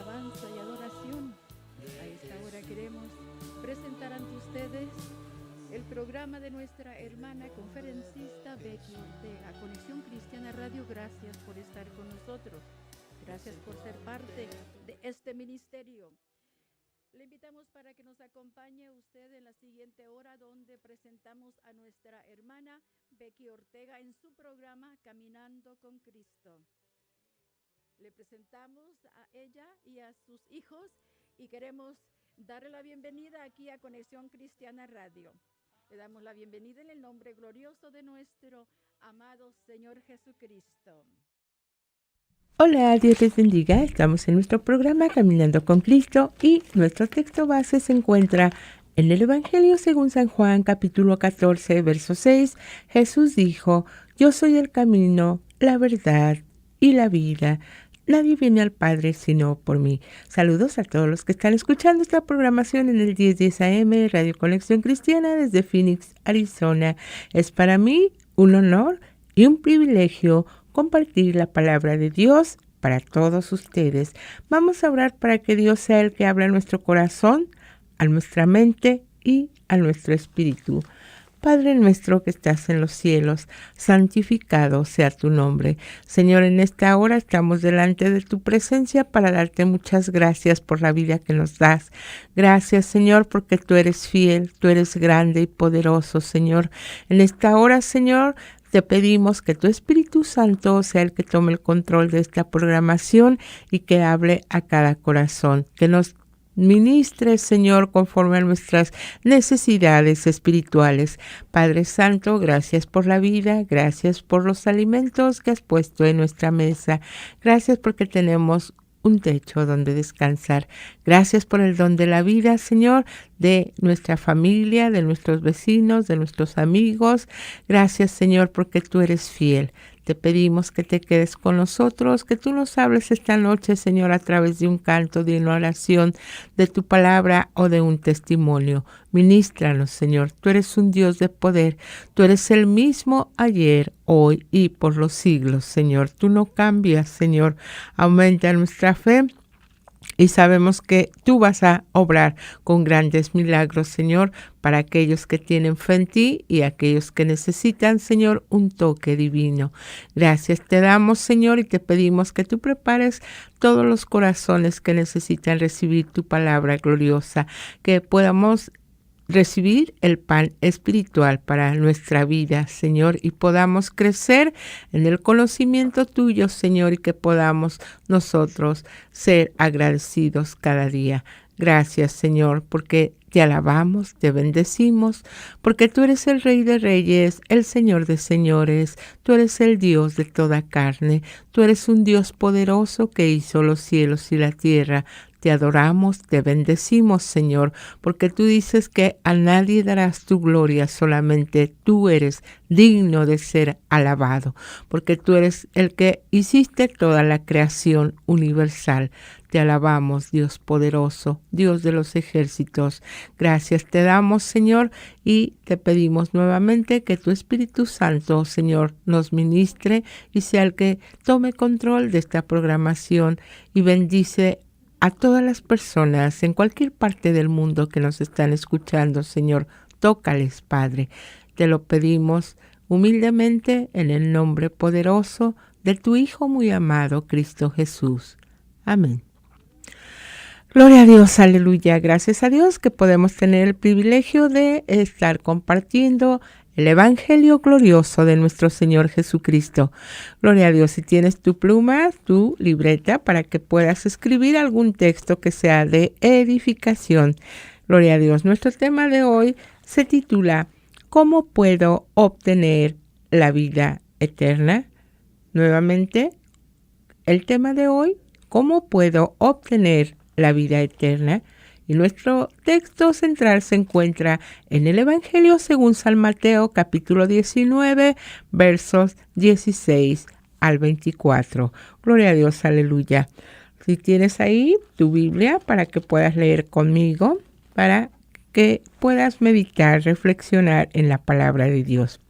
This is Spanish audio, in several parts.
alabanza y adoración. A esta hora queremos presentar ante ustedes el programa de nuestra hermana conferencista Becky Ortega, Conexión Cristiana Radio. Gracias por estar con nosotros. Gracias por ser parte de este ministerio. Le invitamos para que nos acompañe usted en la siguiente hora, donde presentamos a nuestra hermana Becky Ortega en su programa Caminando con Cristo. Le presentamos a ella y a sus hijos y queremos darle la bienvenida aquí a Conexión Cristiana Radio. Le damos la bienvenida en el nombre glorioso de nuestro amado Señor Jesucristo. Hola, Dios les bendiga. Estamos en nuestro programa Caminando con Cristo y nuestro texto base se encuentra en el Evangelio según San Juan, capítulo 14, verso 6. Jesús dijo: Yo soy el camino, la verdad y la vida. Nadie viene al Padre sino por mí. Saludos a todos los que están escuchando esta programación en el 1010 AM, Radio Conexión Cristiana desde Phoenix, Arizona. Es para mí un honor y un privilegio compartir la palabra de Dios para todos ustedes. Vamos a orar para que Dios sea el que habla a nuestro corazón, a nuestra mente y a nuestro espíritu. Padre nuestro que estás en los cielos, santificado sea tu nombre. Señor, en esta hora estamos delante de tu presencia para darte muchas gracias por la vida que nos das. Gracias, Señor, porque tú eres fiel, tú eres grande y poderoso, Señor. En esta hora, Señor, te pedimos que tu Espíritu Santo sea el que tome el control de esta programación y que hable a cada corazón, que nos ministre, Señor, conforme a nuestras necesidades espirituales. Padre Santo, gracias por la vida, gracias por los alimentos que has puesto en nuestra mesa, gracias porque tenemos un techo donde descansar. Gracias por el don de la vida, Señor, de nuestra familia, de nuestros vecinos, de nuestros amigos. Gracias, Señor, porque tú eres fiel. Te pedimos que te quedes con nosotros, que tú nos hables esta noche, Señor, a través de un canto, de una oración, de tu palabra o de un testimonio. Ministranos, Señor. Tú eres un Dios de poder. Tú eres el mismo ayer, hoy y por los siglos, Señor. Tú no cambias, Señor. Aumenta nuestra fe. Y sabemos que tú vas a obrar con grandes milagros, Señor, para aquellos que tienen fe en ti y aquellos que necesitan, Señor, un toque divino. Gracias te damos, Señor, y te pedimos que tú prepares todos los corazones que necesitan recibir tu palabra gloriosa, que podamos recibir el pan espiritual para nuestra vida, Señor, y podamos crecer en el conocimiento tuyo, Señor, y que podamos nosotros ser agradecidos cada día. Gracias, Señor, porque te alabamos, te bendecimos, porque tú eres el Rey de Reyes, el Señor de Señores, tú eres el Dios de toda carne, tú eres un Dios poderoso que hizo los cielos y la tierra. Te adoramos, te bendecimos, Señor, porque tú dices que a nadie darás tu gloria, solamente tú eres digno de ser alabado, porque tú eres el que hiciste toda la creación universal. Te alabamos, Dios poderoso, Dios de los ejércitos. Gracias te damos, Señor, y te pedimos nuevamente que tu Espíritu Santo, Señor, nos ministre y sea el que tome control de esta programación y bendice a todas las personas en cualquier parte del mundo que nos están escuchando, Señor. Tócales, Padre. Te lo pedimos humildemente en el nombre poderoso de tu Hijo muy amado, Cristo Jesús. Amén. Gloria a Dios, aleluya. Gracias a Dios que podemos tener el privilegio de estar compartiendo el Evangelio glorioso de nuestro Señor Jesucristo. Gloria a Dios. Si tienes tu pluma, tu libreta, para que puedas escribir algún texto que sea de edificación. Gloria a Dios. Nuestro tema de hoy se titula ¿Cómo puedo obtener la vida eterna? Nuevamente, el tema de hoy, ¿cómo puedo obtener la vida eterna? Y nuestro texto central se encuentra en el Evangelio según San Mateo, capítulo 19, versos 16 al 24. Gloria a Dios, aleluya. Si tienes ahí tu Biblia para que puedas leer conmigo, para que puedas meditar, reflexionar en la palabra de Dios.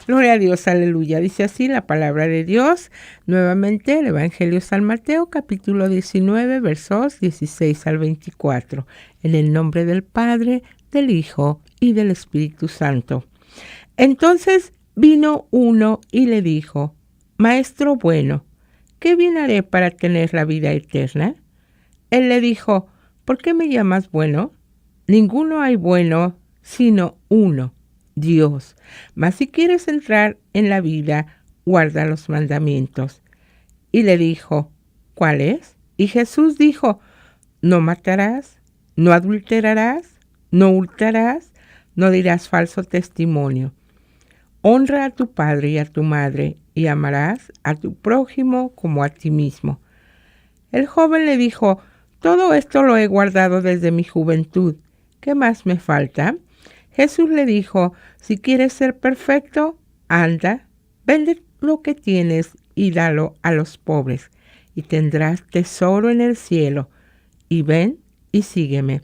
Gloria a Dios, aleluya. Dice así la palabra de Dios. Nuevamente el Evangelio San Mateo, capítulo 19, versos 16 al 24. En el nombre del Padre, del Hijo y del Espíritu Santo. Entonces vino uno y le dijo: Maestro bueno, ¿qué bien haré para tener la vida eterna? Él le dijo: ¿Por qué me llamas bueno? Ninguno hay bueno sino uno, Dios. Mas si quieres entrar en la vida, guarda los mandamientos. Y le dijo: ¿Cuál es? Y Jesús dijo: No matarás, no adulterarás, no hurtarás, no dirás falso testimonio. Honra a tu padre y a tu madre, y amarás a tu prójimo como a ti mismo. El joven le dijo: Todo esto lo he guardado desde mi juventud. ¿Qué más me falta? Jesús le dijo: Si quieres ser perfecto, anda, vende lo que tienes y dalo a los pobres, y tendrás tesoro en el cielo. Y ven y sígueme.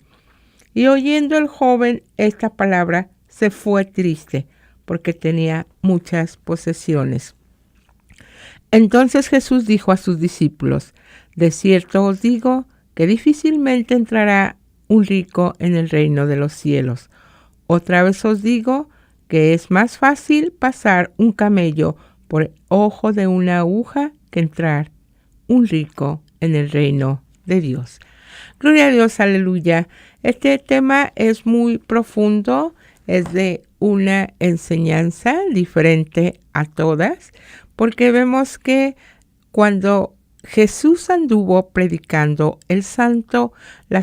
Y oyendo el joven esta palabra, se fue triste, porque tenía muchas posesiones. Entonces Jesús dijo a sus discípulos: De cierto os digo que difícilmente entrará un rico en el reino de los cielos. Otra vez os digo que es más fácil pasar un camello por el ojo de una aguja que entrar un rico en el reino de Dios. Gloria a Dios, aleluya. Este tema es muy profundo, es de una enseñanza diferente a todas, porque vemos que cuando Jesús anduvo predicando la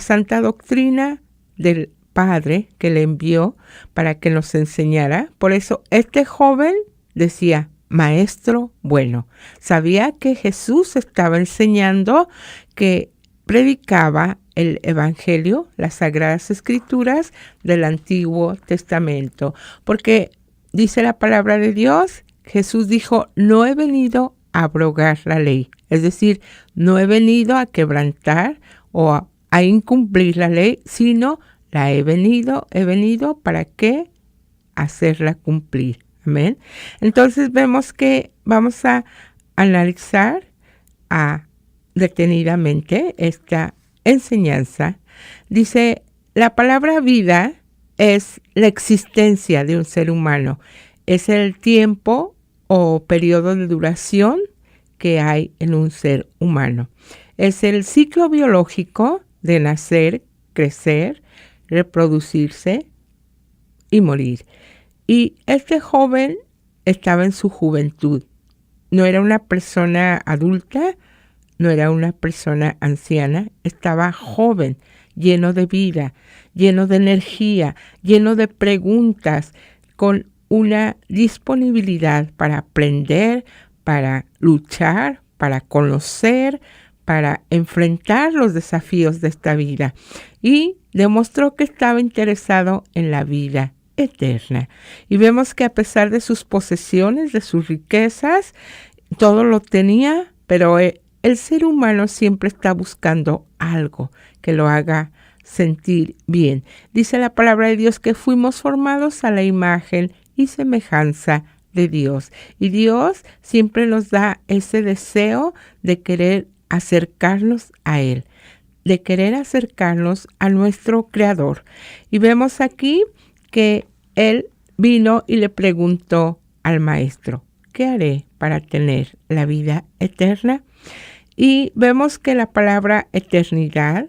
santa doctrina del Padre que le envió para que nos enseñara, por eso este joven decía: Maestro bueno. Sabía que Jesús estaba enseñando, que predicaba el Evangelio, las Sagradas Escrituras del Antiguo Testamento. Porque dice la palabra de Dios, Jesús dijo: No he venido a abrogar la ley. Es decir, no he venido a quebrantar o a incumplir la ley, sino he venido para qué, hacerla cumplir. Amén. Entonces vemos que vamos a analizar detenidamente esta enseñanza. Dice, la palabra vida es la existencia de un ser humano. Es el tiempo o periodo de duración que hay en un ser humano. Es el ciclo biológico de nacer, crecer, reproducirse y morir. Y este joven estaba en su juventud. No era una persona adulta, no era una persona anciana, estaba joven, lleno de vida, lleno de energía, lleno de preguntas, con una disponibilidad para aprender, para luchar, para conocer, para enfrentar los desafíos de esta vida. Y demostró que estaba interesado en la vida eterna. Y vemos que a pesar de sus posesiones, de sus riquezas, todo lo tenía, pero el ser humano siempre está buscando algo que lo haga sentir bien. Dice la palabra de Dios que fuimos formados a la imagen y semejanza de Dios. Y Dios siempre nos da ese deseo de querer acercarnos a Él, de querer acercarnos a nuestro Creador. Y vemos aquí que Él vino y le preguntó al Maestro: ¿qué haré para tener la vida eterna? Y vemos que la palabra eternidad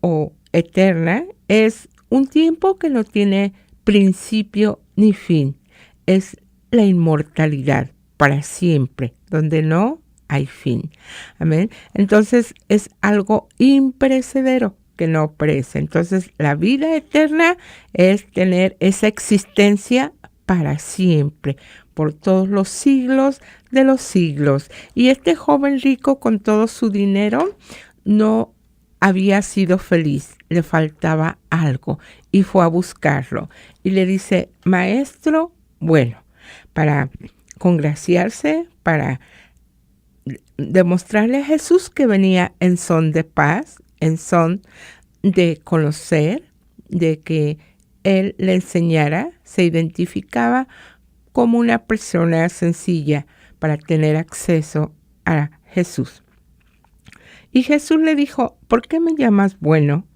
o eterna es un tiempo que no tiene principio ni fin. Es la inmortalidad para siempre, donde no hay fin. Amén. Entonces es algo imperecedero que no perece. Entonces la vida eterna es tener esa existencia para siempre, por todos los siglos de los siglos. Y este joven rico, con todo su dinero, no había sido feliz, le faltaba algo y fue a buscarlo. Y le dice: Maestro bueno, para congraciarse, para demostrarle a Jesús que venía en son de paz, en son de conocer, de que Él le enseñara, se identificaba como una persona sencilla para tener acceso a Jesús. Y Jesús le dijo, ¿por qué me llamas bueno?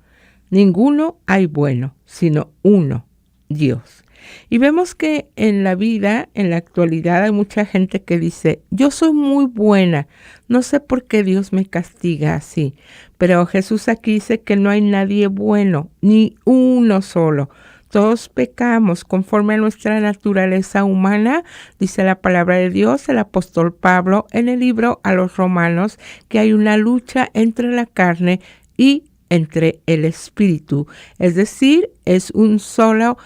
Ninguno hay bueno, sino uno, Dios. Y vemos que en la vida, en la actualidad, hay mucha gente que dice, yo soy muy buena, no sé por qué Dios me castiga así. Pero Jesús aquí dice que no hay nadie bueno, ni uno solo. Todos pecamos conforme a nuestra naturaleza humana, dice la palabra de Dios, el apóstol Pablo en el libro a los Romanos, que hay una lucha entre la carne y entre el espíritu. Es decir, es un solo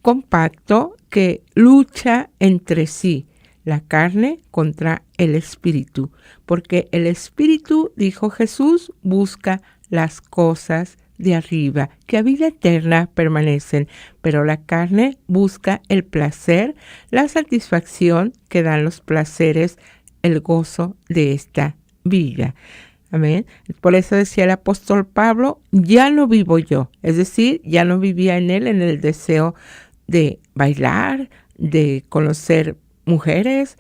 compacto que lucha entre sí, la carne contra el espíritu, porque el espíritu, dijo Jesús, busca las cosas de arriba, que a vida eterna permanecen, pero la carne busca el placer, la satisfacción que dan los placeres, el gozo de esta vida. Amén. Por eso decía el apóstol Pablo, ya no vivo yo, es decir, ya no vivía en él en el deseo de bailar, de conocer mujeres,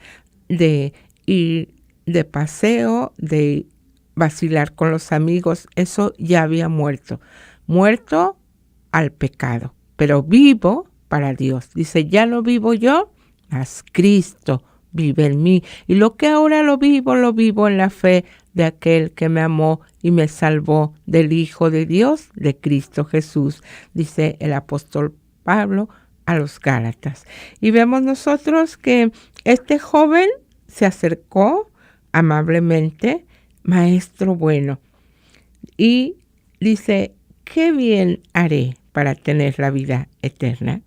de ir de paseo, de vacilar con los amigos. Eso ya había muerto al pecado, pero vivo para Dios. Dice, ya no vivo yo, mas Cristo vive en mí. Y lo que ahora lo vivo en la fe de aquel que me amó y me salvó, del Hijo de Dios, de Cristo Jesús, dice el apóstol Pablo a los Gálatas. Y vemos nosotros que este joven se acercó amablemente, maestro bueno, y dice, ¿qué bien haré para tener la vida eterna?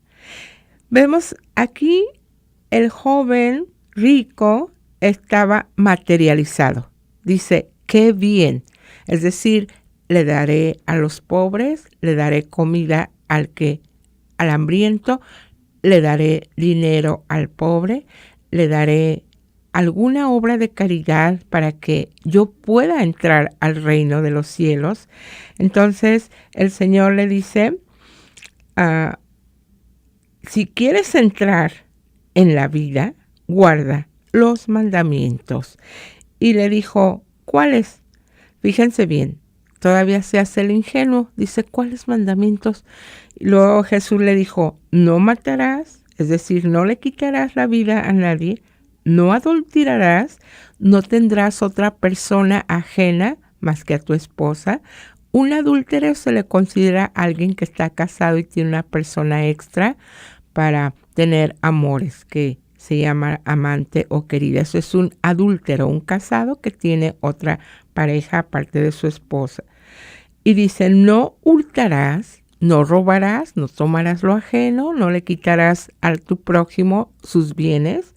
Vemos aquí el joven rico estaba materializado. Dice, qué bien. Es decir, le daré a los pobres, le daré comida al hambriento, le daré dinero al pobre, le daré alguna obra de caridad para que yo pueda entrar al reino de los cielos. Entonces el Señor le dice, si quieres entrar en la vida, guarda los mandamientos. Y le dijo, ¿cuáles? Fíjense bien, todavía se hace el ingenuo, dice, ¿cuáles mandamientos? Y luego Jesús le dijo, no matarás, es decir, no le quitarás la vida a nadie, no adulterarás, no tendrás otra persona ajena más que a tu esposa. Un adúltero se le considera a alguien que está casado y tiene una persona extra para tener amores, que se llama amante o querida. Eso es un adúltero, un casado que tiene otra pareja aparte de su esposa. Y dice, no hurtarás, no robarás, no tomarás lo ajeno, no le quitarás a tu prójimo sus bienes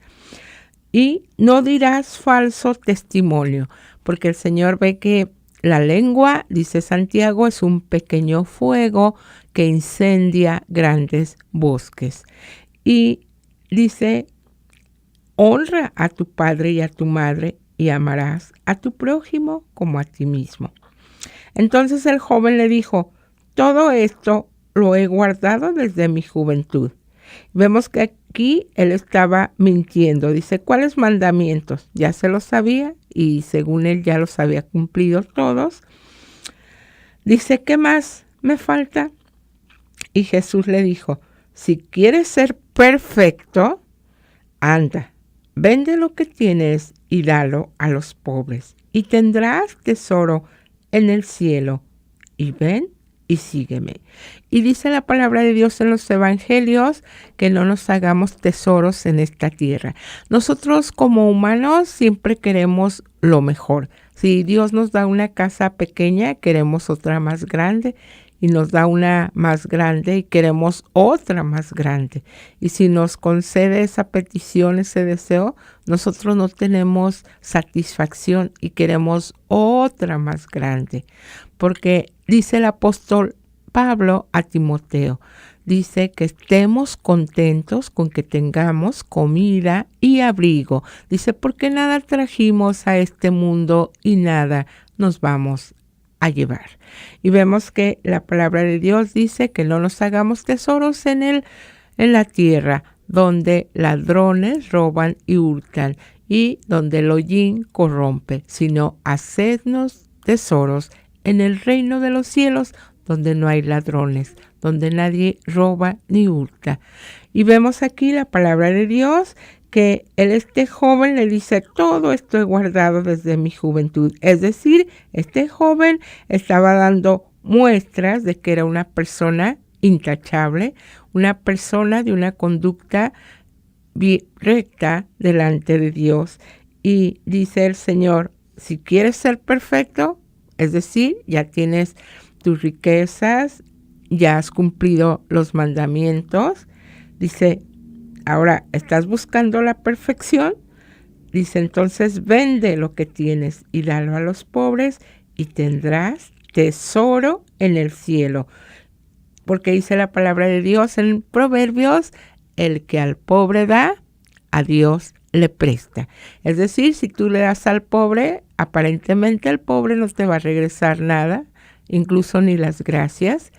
y no dirás falso testimonio, porque el Señor ve que la lengua, dice Santiago, es un pequeño fuego que incendia grandes bosques. Y dice, honra a tu padre y a tu madre y amarás a tu prójimo como a ti mismo. Entonces el joven le dijo, todo esto lo he guardado desde mi juventud. Vemos que aquí él estaba mintiendo. Dice, ¿cuáles mandamientos? Ya se los sabía y según él ya los había cumplido todos. Dice, ¿qué más me falta? Y Jesús le dijo, si quieres ser perfecto, anda, vende lo que tienes y dalo a los pobres, y tendrás tesoro en el cielo, y ven y sígueme. Y dice la palabra de Dios en los evangelios que no nos hagamos tesoros en esta tierra. Nosotros como humanos siempre queremos lo mejor. Si Dios nos da una casa pequeña, queremos otra más grande. Y nos da una más grande y queremos otra más grande. Y si nos concede esa petición, ese deseo, nosotros no tenemos satisfacción y queremos otra más grande. Porque dice el apóstol Pablo a Timoteo, dice que estemos contentos con que tengamos comida y abrigo. Dice, porque nada trajimos a este mundo y nada nos vamos a llevar. Y vemos que la palabra de Dios dice que no nos hagamos tesoros en la tierra, donde ladrones roban y hurtan, y donde el hollín corrompe, sino hacednos tesoros en el reino de los cielos, donde no hay ladrones, donde nadie roba ni hurta. Y vemos aquí la palabra de Dios, que este joven le dice, todo esto he guardado desde mi juventud. Es decir, este joven estaba dando muestras de que era una persona intachable, una persona de una conducta recta delante de Dios. Y dice el Señor, si quieres ser perfecto, es decir, ya tienes tus riquezas, ya has cumplido los mandamientos, dice, ahora estás buscando la perfección, dice, entonces vende lo que tienes y dalo a los pobres y tendrás tesoro en el cielo. Porque dice la palabra de Dios en Proverbios, el que al pobre da, a Dios le presta. Es decir, si tú le das al pobre, aparentemente el pobre no te va a regresar nada, incluso ni las gracias,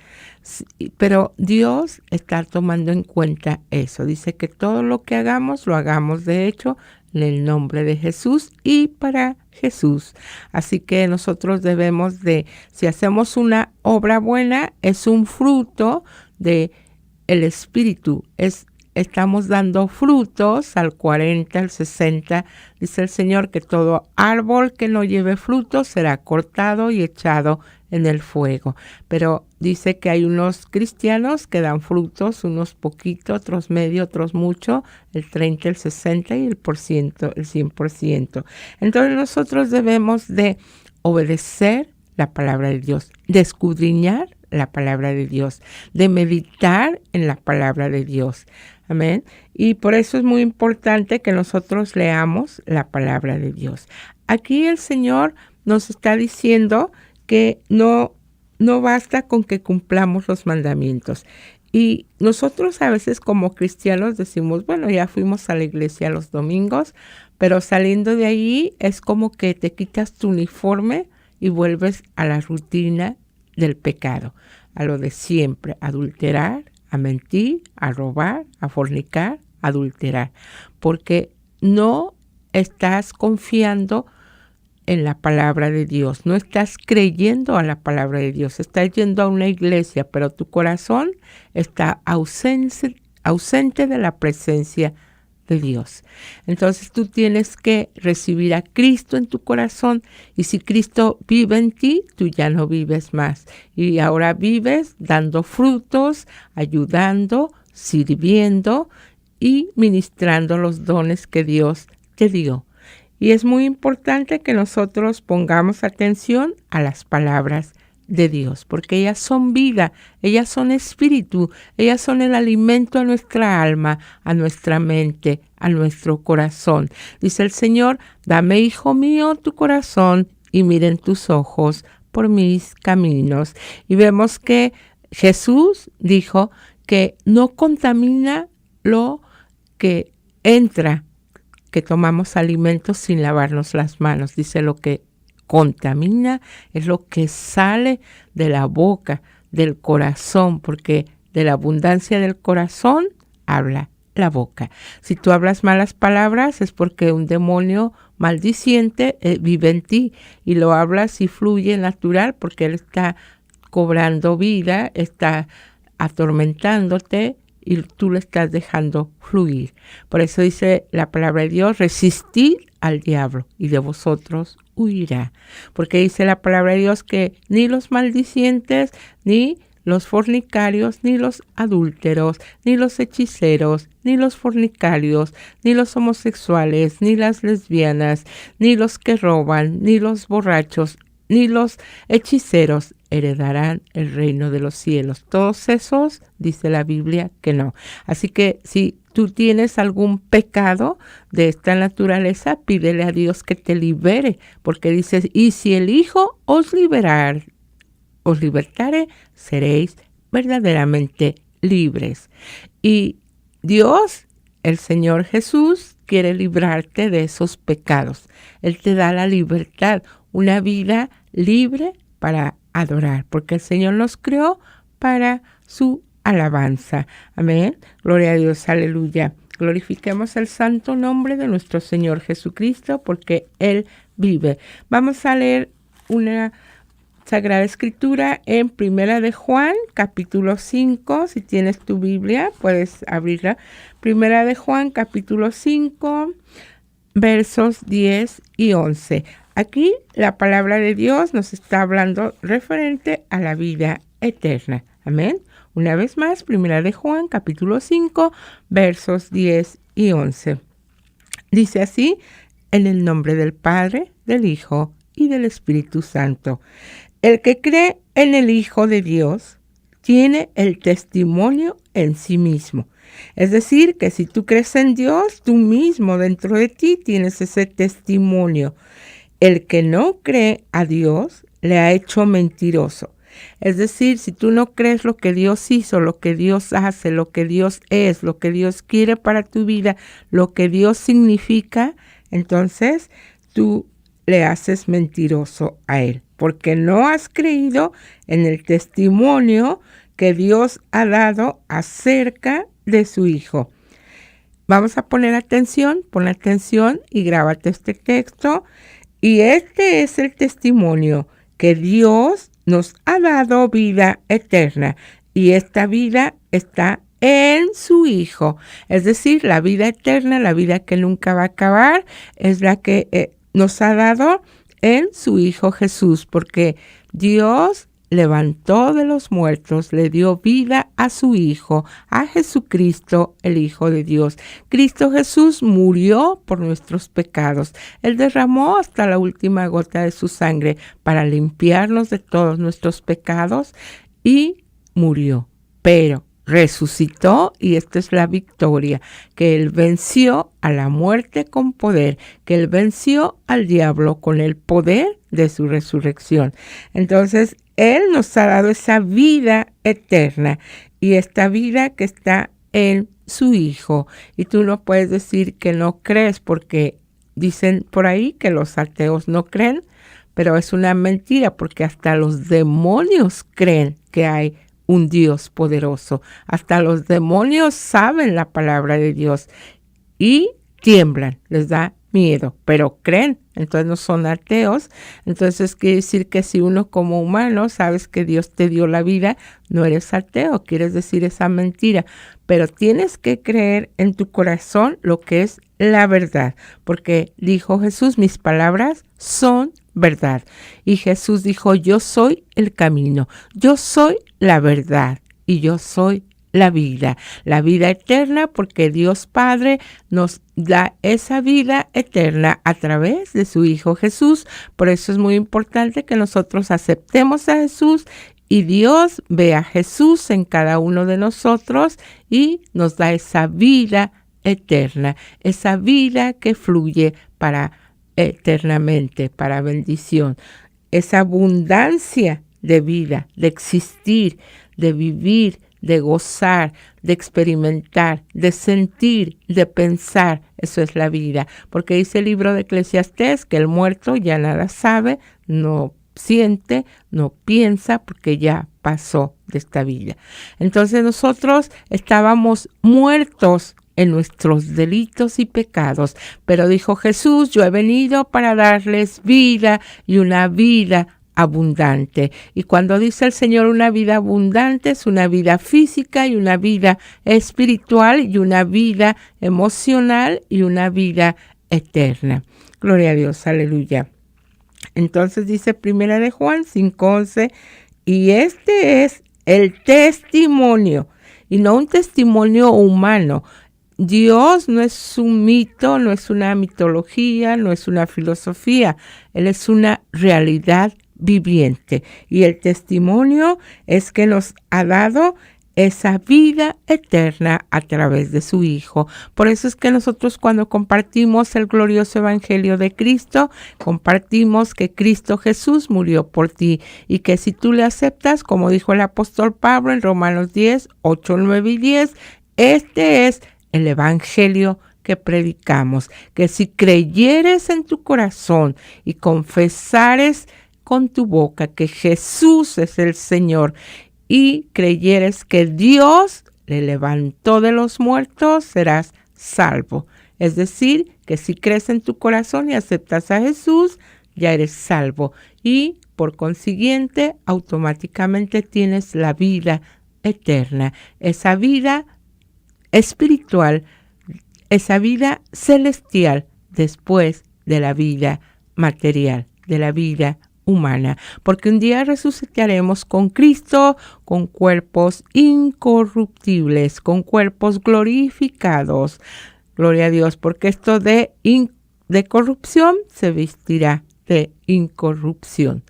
pero Dios está tomando en cuenta eso. Dice que todo lo que hagamos, lo hagamos de hecho en el nombre de Jesús y para Jesús. Así que nosotros debemos de, si hacemos una obra buena, es un fruto de el Espíritu, estamos dando frutos al 40, al 60. Dice el Señor que todo árbol que no lleve frutos será cortado y echado en el fuego. Pero dice que hay unos cristianos que dan frutos, unos poquito, otros medio, otros mucho, el 30, el 60 y el 100%. Entonces nosotros debemos de obedecer la palabra de Dios, de escudriñar la palabra de Dios, de meditar en la palabra de Dios. Amén. Y por eso es muy importante que nosotros leamos la palabra de Dios. Aquí el Señor nos está diciendo que no basta con que cumplamos los mandamientos. Y nosotros a veces como cristianos decimos, bueno, ya fuimos a la iglesia los domingos, pero saliendo de ahí es como que te quitas tu uniforme y vuelves a la rutina del pecado, a lo de siempre, adulterar, a mentir, a robar, a fornicar, a adulterar, porque no estás confiando en la palabra de Dios, no estás creyendo a la palabra de Dios, estás yendo a una iglesia, pero tu corazón está ausente de la presencia de Dios. Entonces tú tienes que recibir a Cristo en tu corazón, y si Cristo vive en ti, tú ya no vives más. Y ahora vives dando frutos, ayudando, sirviendo y ministrando los dones que Dios te dio. Y es muy importante que nosotros pongamos atención a las palabras de Dios, porque ellas son vida, ellas son espíritu, ellas son el alimento a nuestra alma, a nuestra mente, a nuestro corazón. Dice el Señor, dame, hijo mío, tu corazón y miren tus ojos por mis caminos. Y vemos que Jesús dijo que no contamina lo que entra, que tomamos alimentos sin lavarnos las manos. Dice lo que contamina es lo que sale de la boca, del corazón, porque de la abundancia del corazón habla la boca. Si tú hablas malas palabras es porque un demonio maldiciente vive en ti, y lo hablas y fluye natural porque él está cobrando vida, está atormentándote y tú lo estás dejando fluir. Por eso dice la palabra de Dios, resistid al diablo y de vosotros huirá. Porque dice la palabra de Dios que ni los maldicientes, ni los fornicarios, ni los adúlteros, ni los hechiceros, ni los fornicarios, ni los homosexuales, ni las lesbianas, ni los que roban, ni los borrachos, ni los hechiceros heredarán el reino de los cielos. Todos esos, dice la Biblia, que no. Así que si tú tienes algún pecado de esta naturaleza, pídele a Dios que te libere, porque dice, y si el Hijo os libertare, seréis verdaderamente libres. Y Dios, el Señor Jesús, quiere librarte de esos pecados. Él te da la libertad, una vida libre para adorar, porque el Señor nos creó para su alabanza. Amén. Gloria a Dios, aleluya. Glorifiquemos el santo nombre de nuestro Señor Jesucristo porque Él vive. Vamos a leer una Sagrada Escritura en Primera de Juan, capítulo 5. Si tienes tu Biblia, puedes abrirla. Primera de Juan, capítulo 5, versos 10 y 11. Aquí la palabra de Dios nos está hablando referente a la vida eterna. Amén. Una vez más, Primera de Juan, capítulo 5, versos 10 y 11. Dice así: en el nombre del Padre, del Hijo y del Espíritu Santo. El que cree en el Hijo de Dios tiene el testimonio en sí mismo. Es decir, que si tú crees en Dios, tú mismo dentro de ti tienes ese testimonio. El que no cree a Dios le ha hecho mentiroso. Es decir, si tú no crees lo que Dios hizo, lo que Dios hace, lo que Dios es, lo que Dios quiere para tu vida, lo que Dios significa, entonces tú le haces mentiroso a Él, porque no has creído en el testimonio que Dios ha dado acerca de su Hijo. Vamos a poner atención, pon atención y grábate este texto. Y este es el testimonio, que Dios nos ha dado vida eterna, y esta vida está en su Hijo. Es decir, la vida eterna, la vida que nunca va a acabar, es la que nos ha dado en su Hijo Jesús, porque Dios levantó de los muertos, le dio vida a su Hijo, a Jesucristo, el Hijo de Dios. Cristo Jesús murió por nuestros pecados. Él derramó hasta la última gota de su sangre para limpiarnos de todos nuestros pecados y murió. Pero resucitó, y esta es la victoria, que Él venció a la muerte con poder, que Él venció al diablo con el poder de su resurrección. Entonces, Él nos ha dado esa vida eterna, y esta vida que está en su Hijo. Y tú no puedes decir que no crees, porque dicen por ahí que los ateos no creen, pero es una mentira, porque hasta los demonios creen que hay un Dios poderoso. Hasta los demonios saben la palabra de Dios y tiemblan, les da miedo, pero creen, entonces no son ateos. Entonces quiere decir que si uno como humano sabes que Dios te dio la vida, no eres ateo, quieres decir esa mentira, pero tienes que creer en tu corazón lo que es la verdad, porque dijo Jesús, mis palabras son verdad. Y Jesús dijo, yo soy el camino, yo soy la verdad y yo soy la vida eterna, porque Dios Padre nos da esa vida eterna a través de su Hijo Jesús. Por eso es muy importante que nosotros aceptemos a Jesús y Dios ve a Jesús en cada uno de nosotros y nos da esa vida eterna, esa vida que fluye para eternamente, para bendición, esa abundancia de vida, de existir, de vivir, de gozar, de experimentar, de sentir, de pensar. Eso es la vida, porque dice el libro de Eclesiastés que el muerto ya nada sabe, no siente, no piensa, porque ya pasó de esta vida. Entonces nosotros estábamos muertos en nuestros delitos y pecados, pero dijo Jesús, yo he venido para darles vida y una vida abundante. Y cuando dice el Señor una vida abundante, es una vida física y una vida espiritual y una vida emocional y una vida eterna. Gloria a Dios, aleluya. Entonces dice Primera de Juan 5:11, y este es el testimonio, y no un testimonio humano. Dios no es un mito, no es una mitología, no es una filosofía. Él es una realidad viviente. Y el testimonio es que nos ha dado esa vida eterna a través de su Hijo. Por eso es que nosotros, cuando compartimos el glorioso Evangelio de Cristo, compartimos que Cristo Jesús murió por ti, y que si tú le aceptas, como dijo el apóstol Pablo en Romanos 10, 8, 9 y 10, este es el Evangelio que predicamos, que si creyeres en tu corazón y confesares con tu boca que Jesús es el Señor y creyeres que Dios le levantó de los muertos, serás salvo. Es decir, que si crees en tu corazón y aceptas a Jesús, ya eres salvo. Y por consiguiente, automáticamente tienes la vida eterna. Esa vida espiritual, esa vida celestial después de la vida material, de la vida humana, porque un día resucitaremos con Cristo, con cuerpos incorruptibles, con cuerpos glorificados. Gloria a Dios, porque esto de corrupción se vestirá de incorrupción.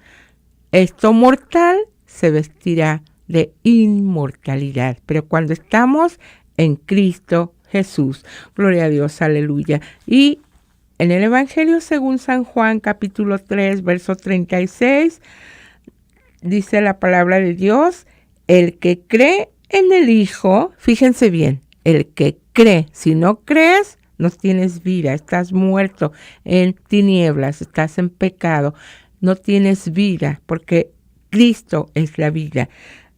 Esto mortal se vestirá de inmortalidad. Pero cuando estamos en Cristo Jesús, gloria a Dios, aleluya. Y en el Evangelio según San Juan, capítulo 3, verso 36, dice la palabra de Dios, el que cree en el Hijo, fíjense bien, el que cree, si no crees, no tienes vida, estás muerto en tinieblas, estás en pecado, no tienes vida, porque Cristo es la vida.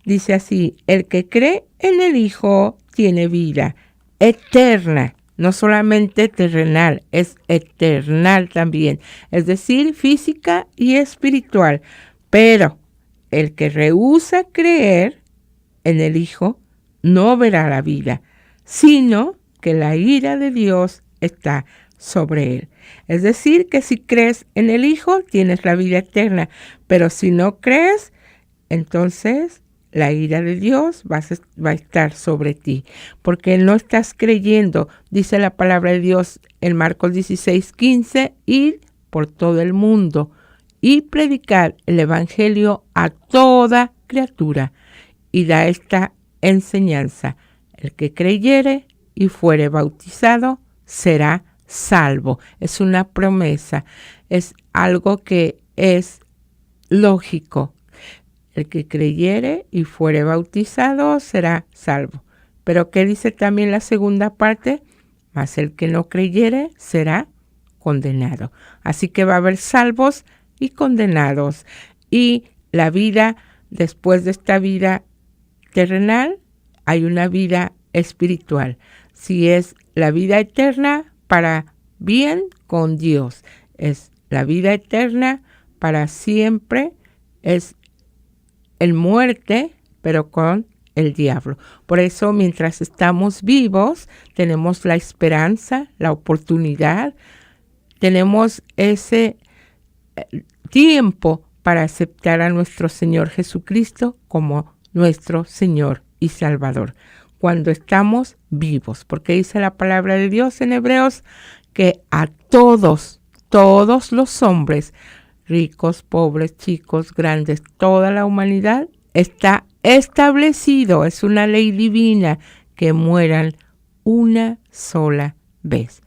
Dice así, el que cree en el Hijo tiene vida eterna, no solamente terrenal, es eternal también, es decir, física y espiritual. Pero el que rehúsa creer en el Hijo no verá la vida, sino que la ira de Dios está sobre él. Es decir, que si crees en el Hijo, tienes la vida eterna, pero si no crees, entonces la ira de Dios va a estar sobre ti, porque no estás creyendo. Dice la palabra de Dios en Marcos 16:15, ir por todo el mundo y predicar el Evangelio a toda criatura. Y da esta enseñanza, el que creyere y fuere bautizado será salvo. Es una promesa, es algo que es lógico. El que creyere y fuere bautizado será salvo. Pero ¿qué dice también la segunda parte? Mas el que no creyere será condenado. Así que va a haber salvos y condenados. Y la vida, después de esta vida terrenal, hay una vida espiritual. Si es la vida eterna para bien con Dios, es la vida eterna para siempre, es el muerte, pero con el diablo. Por eso, mientras estamos vivos, tenemos la esperanza, la oportunidad, tenemos ese tiempo para aceptar a nuestro Señor Jesucristo como nuestro Señor y Salvador, cuando estamos vivos, porque dice la palabra de Dios en Hebreos que a todos los hombres, ricos, pobres, chicos, grandes, toda la humanidad está establecido, es una ley divina, que mueran una sola vez,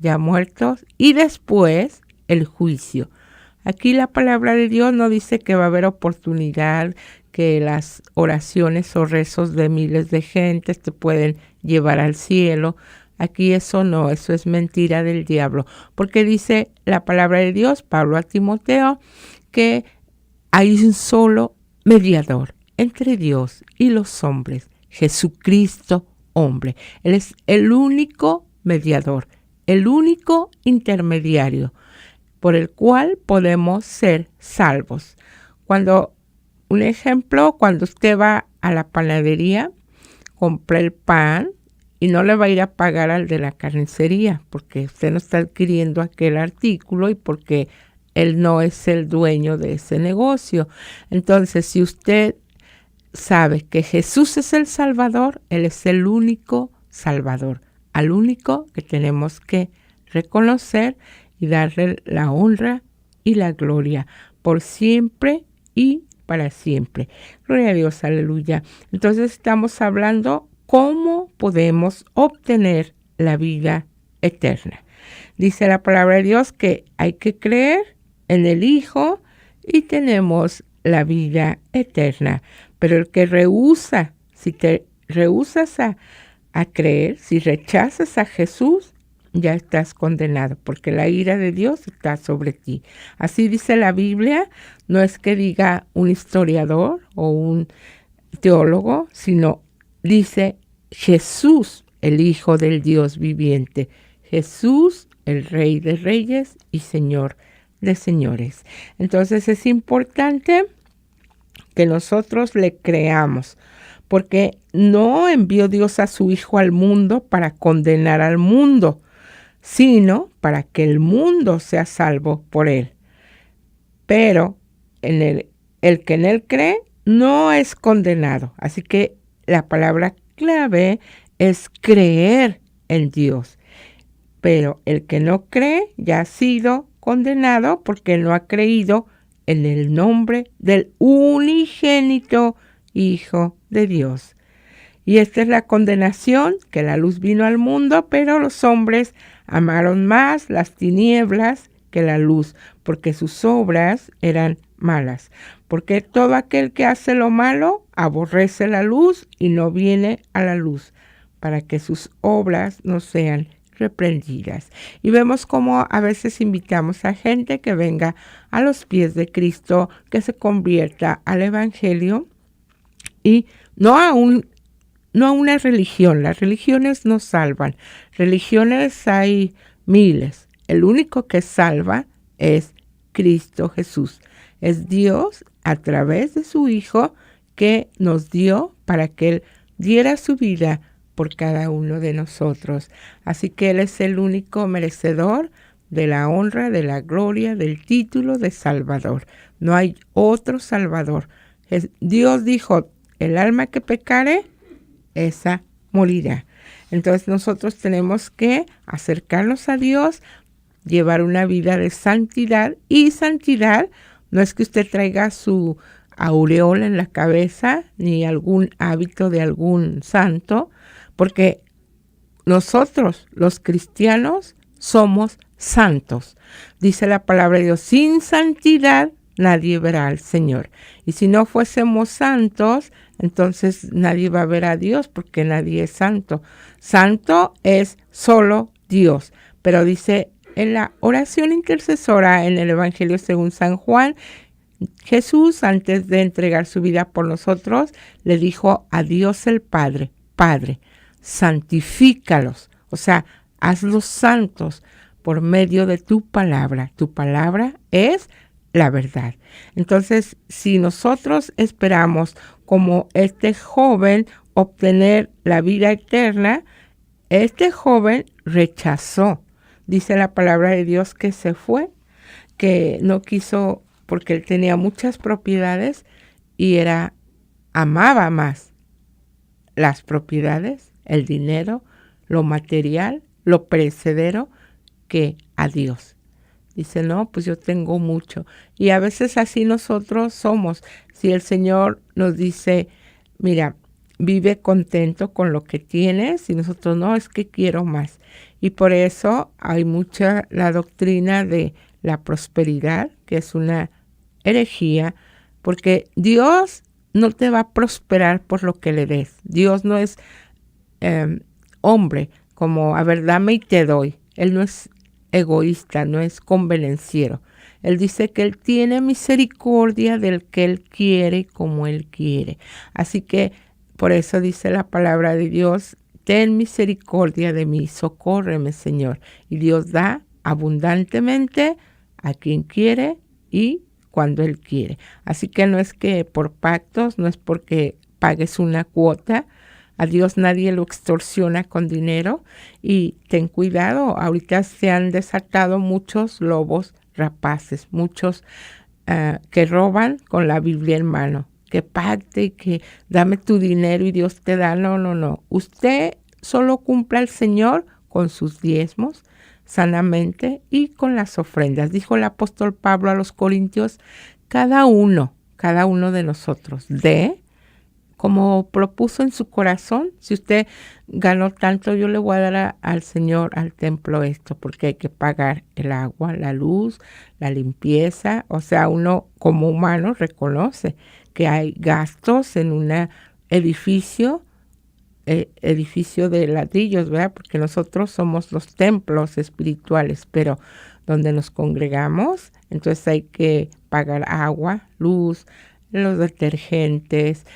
ya muertos, y después el juicio. Aquí la palabra de Dios no dice que va a haber oportunidad, que las oraciones o rezos de miles de gentes te pueden llevar al cielo. Aquí eso no, eso es mentira del diablo, porque dice la palabra de Dios, Pablo a Timoteo, que hay un solo mediador entre Dios y los hombres, Jesucristo hombre. Él es el único mediador, el único intermediario por el cual podemos ser salvos. Un ejemplo, cuando usted va a la panadería, compra el pan y no le va a ir a pagar al de la carnicería, porque usted no está adquiriendo aquel artículo y porque él no es el dueño de ese negocio. Entonces, si usted sabe que Jesús es el Salvador, Él es el único Salvador, al único que tenemos que reconocer y darle la honra y la gloria por siempre y para siempre. Gloria a Dios, aleluya. Entonces estamos hablando cómo podemos obtener la vida eterna. Dice la palabra de Dios que hay que creer en el Hijo y tenemos la vida eterna. Pero el que rehúsa, si te rehusas a creer, si rechazas a Jesús, ya estás condenado, porque la ira de Dios está sobre ti. Así dice la Biblia, no es que diga un historiador o un teólogo, sino dice Jesús el Hijo del Dios viviente, Jesús, el Rey de Reyes y Señor de Señores. Entonces es importante que nosotros le creamos, porque no envió Dios a su Hijo al mundo para condenar al mundo, sino para que el mundo sea salvo por él. Pero el que en él cree no es condenado. Así que la palabra clave es creer en Dios. Pero el que no cree ya ha sido condenado porque no ha creído en el nombre del unigénito Hijo de Dios. Y esta es la condenación, que la luz vino al mundo, pero los hombres amaron más las tinieblas que la luz, porque sus obras eran malas. Porque todo aquel que hace lo malo aborrece la luz y no viene a la luz, para que sus obras no sean reprendidas. Y vemos cómo a veces invitamos a gente que venga a los pies de Cristo, que se convierta al Evangelio y no a una religión. Las religiones no salvan. Religiones hay miles. El único que salva es Cristo Jesús. Es Dios a través de su Hijo que nos dio para que Él diera su vida por cada uno de nosotros. Así que Él es el único merecedor de la honra, de la gloria, del título de Salvador. No hay otro Salvador. Dios dijo, el alma que pecare, esa morirá. Entonces nosotros tenemos que acercarnos a Dios, llevar una vida de santidad. Y santidad no es que usted traiga su aureola en la cabeza, ni algún hábito de algún santo, porque nosotros, los cristianos, somos santos. Dice la palabra de Dios, sin santidad nadie verá al Señor. Y si no fuésemos santos, entonces nadie va a ver a Dios, porque nadie es santo. Santo es solo Dios. Pero dice en la oración intercesora en el Evangelio según San Juan, Jesús, antes de entregar su vida por nosotros, le dijo a Dios el Padre, Padre, santifícalos, o sea, hazlos santos por medio de tu palabra. Tu palabra es la verdad. Entonces, si nosotros esperamos, como este joven, obtener la vida eterna, este joven rechazó. Dice la palabra de Dios que se fue, que no quiso, porque él tenía muchas propiedades y amaba más las propiedades, el dinero, lo material, lo perecedero, que a Dios. Dice, no, pues yo tengo mucho. Y a veces así nosotros somos. Si el Señor nos dice, mira, vive contento con lo que tienes, y nosotros no, es que quiero más. Y por eso hay mucha la doctrina de la prosperidad, que es una herejía, porque Dios no te va a prosperar por lo que le des. Dios no es hombre, como, a ver, dame y te doy. Él no es egoísta, no es convenenciero. Él dice que Él tiene misericordia del que Él quiere como Él quiere. Así que por eso dice la palabra de Dios, ten misericordia de mí, socórreme, Señor. Y Dios da abundantemente a quien quiere y cuando Él quiere. Así que no es que por pactos, no es porque pagues una cuota. A Dios nadie lo extorsiona con dinero. Y ten cuidado, ahorita se han desatado muchos lobos rapaces, muchos que roban con la Biblia en mano, que pacte y que dame tu dinero y Dios te da. No. Usted solo cumpla al Señor con sus diezmos sanamente y con las ofrendas. Dijo el apóstol Pablo a los Corintios, cada uno de nosotros dé como propuso en su corazón. Si usted ganó tanto, yo le voy a dar al Señor, al templo esto, porque hay que pagar el agua, la luz, la limpieza. O sea, uno como humano reconoce que hay gastos en un edificio de ladrillos, ¿verdad? Porque nosotros somos los templos espirituales, pero donde nos congregamos, entonces hay que pagar agua, luz, los detergentes,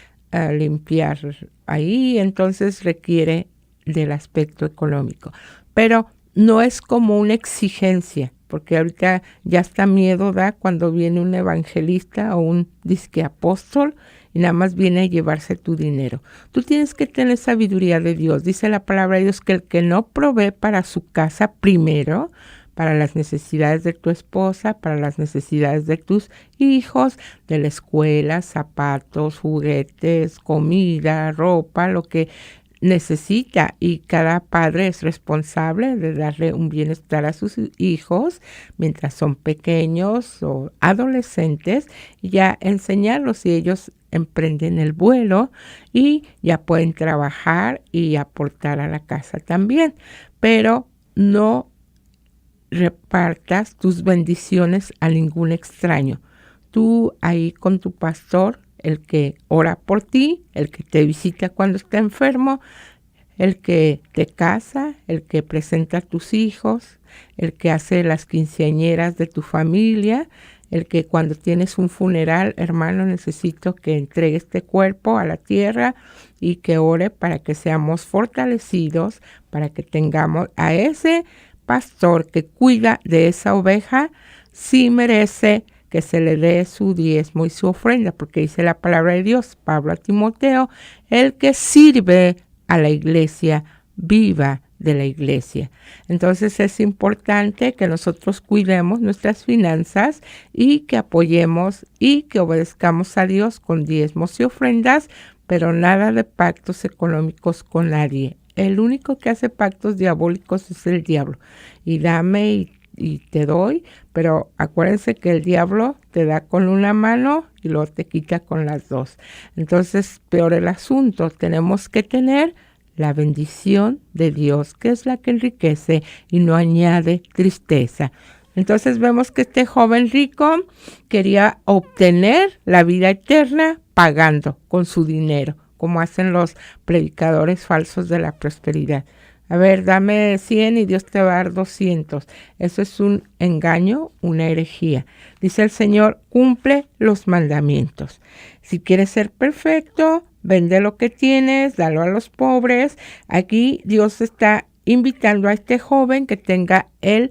limpiar ahí, entonces requiere del aspecto económico. Pero no es como una exigencia, porque ahorita ya hasta miedo da cuando viene un evangelista o un disque apóstol y nada más viene a llevarse tu dinero. Tú tienes que tener sabiduría de Dios. Dice la palabra de Dios que el que no provee para su casa primero, para las necesidades de tu esposa, para las necesidades de tus hijos, de la escuela, zapatos, juguetes, comida, ropa, lo que necesita, y cada padre es responsable de darle un bienestar a sus hijos mientras son pequeños o adolescentes, y ya enseñarlos, y ellos emprenden el vuelo y ya pueden trabajar y aportar a la casa también, pero no repartas tus bendiciones a ningún extraño. Tú ahí con tu pastor, el que ora por ti, el que te visita cuando está enfermo, el que te casa, el que presenta a tus hijos, el que hace las quinceañeras de tu familia, el que cuando tienes un funeral, hermano, necesito que entregue este cuerpo a la tierra y que ore para que seamos fortalecidos, para que tengamos a ese pastor que cuida de esa oveja, sí merece que se le dé su diezmo y su ofrenda, porque dice la palabra de Dios, Pablo a Timoteo, el que sirve a la iglesia, viva de la iglesia. Entonces es importante que nosotros cuidemos nuestras finanzas y que apoyemos y que obedezcamos a Dios con diezmos y ofrendas, pero nada de pactos económicos con nadie. El único que hace pactos diabólicos es el diablo. Y dame y te doy, pero acuérdense que el diablo te da con una mano y luego te quita con las dos. Entonces, peor el asunto. Tenemos que tener la bendición de Dios, que es la que enriquece y no añade tristeza. Entonces vemos que este joven rico quería obtener la vida eterna pagando con su dinero, como hacen los predicadores falsos de la prosperidad. A ver, dame 100 y Dios te va a dar 200. Eso es un engaño, una herejía. Dice el Señor, cumple los mandamientos. Si quieres ser perfecto, vende lo que tienes, dalo a los pobres. Aquí Dios está invitando a este joven que tenga el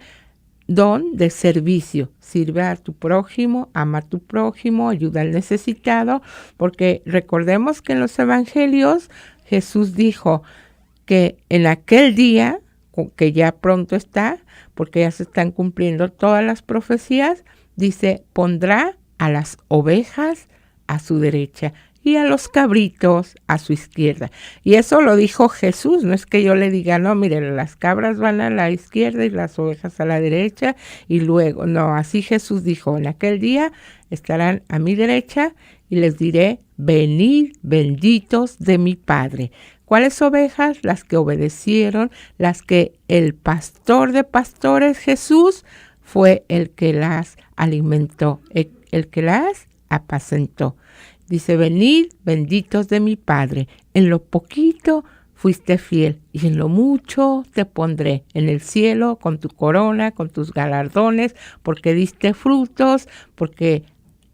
don de servicio. Sirve a tu prójimo, ama a tu prójimo, ayuda al necesitado, porque recordemos que en los evangelios Jesús dijo que en aquel día, que ya pronto está, porque ya se están cumpliendo todas las profecías, dice, pondrá a las ovejas a su derecha y a los cabritos a su izquierda. Y eso lo dijo Jesús, no es que yo le diga, no, miren, las cabras van a la izquierda y las ovejas a la derecha, y luego, no, así Jesús dijo, en aquel día estarán a mi derecha y les diré, venid benditos de mi Padre. ¿Cuáles ovejas? Las que obedecieron, las que el pastor de pastores, Jesús, fue el que las alimentó, el que las apacentó. Dice, venid benditos de mi Padre, en lo poquito fuiste fiel y en lo mucho te pondré en el cielo con tu corona, con tus galardones, porque diste frutos, porque